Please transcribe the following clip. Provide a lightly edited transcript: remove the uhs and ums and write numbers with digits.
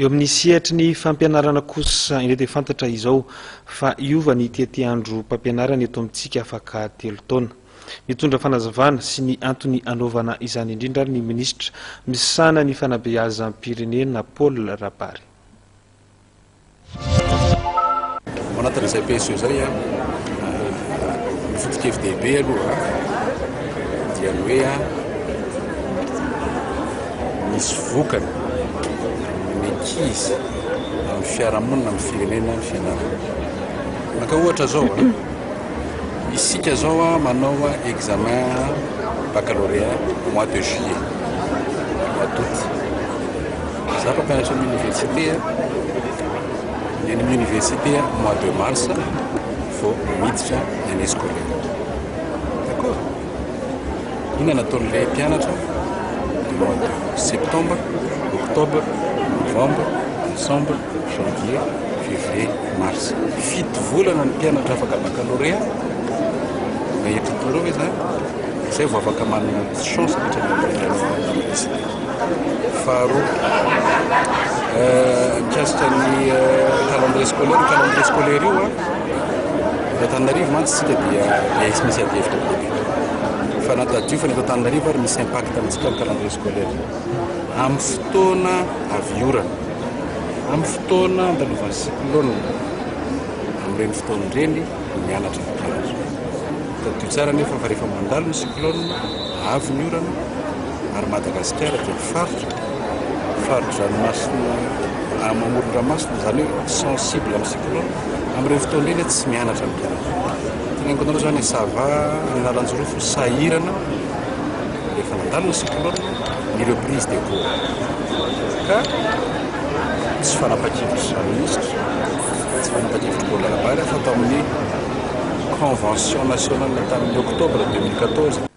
Eo amin'ny sehatra ny fampianarana kosa indray dia fantatra izao fa iova ny ity andro mpampianarana eto amintsika afaka 3 taona. Mitondra fanazavana sy ny antony anaovana izany indrindra ny minisitra misana ny fanabeazam-pirenena Paul Rabary. Manatin'izay peso izay foto-kevin-dehibe aloha dia ny hoe misy vokany ankizy amin'ny fiarahamonina amin'ny firenena ny fianarana. Maka ohatra zao isika zao manao examen baccalauréat mois de juillet, mois d'août. Za mpampianatra amin'ny université ny amin'ny université mois de mars vao miditra ny année scolaire. D'accord? Ina nataon'ilay mpianatra du mois de septembre, octobre, novembre, décembre, janvier, février, mars. Fito volana ny mpianatra afaka baccalauréat. Mahery toro hoe zay vao afaka manana chance rehetra ny université. Faharoa mikasika ny calendrier scolaire io Antananarivo mantsy sika dia misy adihevitra politika. Fa natadio fa ny eto Antananarivo ary misy impact amintsika amin'ny calendrier scolaire. Amin'ny fotoana avy orana, amin'ny fotoana andalovan'ny cyclone, amin'ireny fotoana ireny mianatra ny mpianatra. Tadio tsara nefa fa rehefa mandalo ny cyclone, avy ny orana, ary Madagasikara dia faritra ranomasina amoron-dranomasina zany hoe sensible amin'ny cyclone. Amin'ireny fotoana ireny tsy mianatra ny mpianatra. Teneniko anareo zany ça va ny anaranjorofo sahirana rehefa mandalo ny cyclone ny reprise des cours. Ka tsy fanapakevitra ministre, tsy fanapakevitra Paul Rabary fa tao amin'ny convention nationale tamin'ny octobre 2014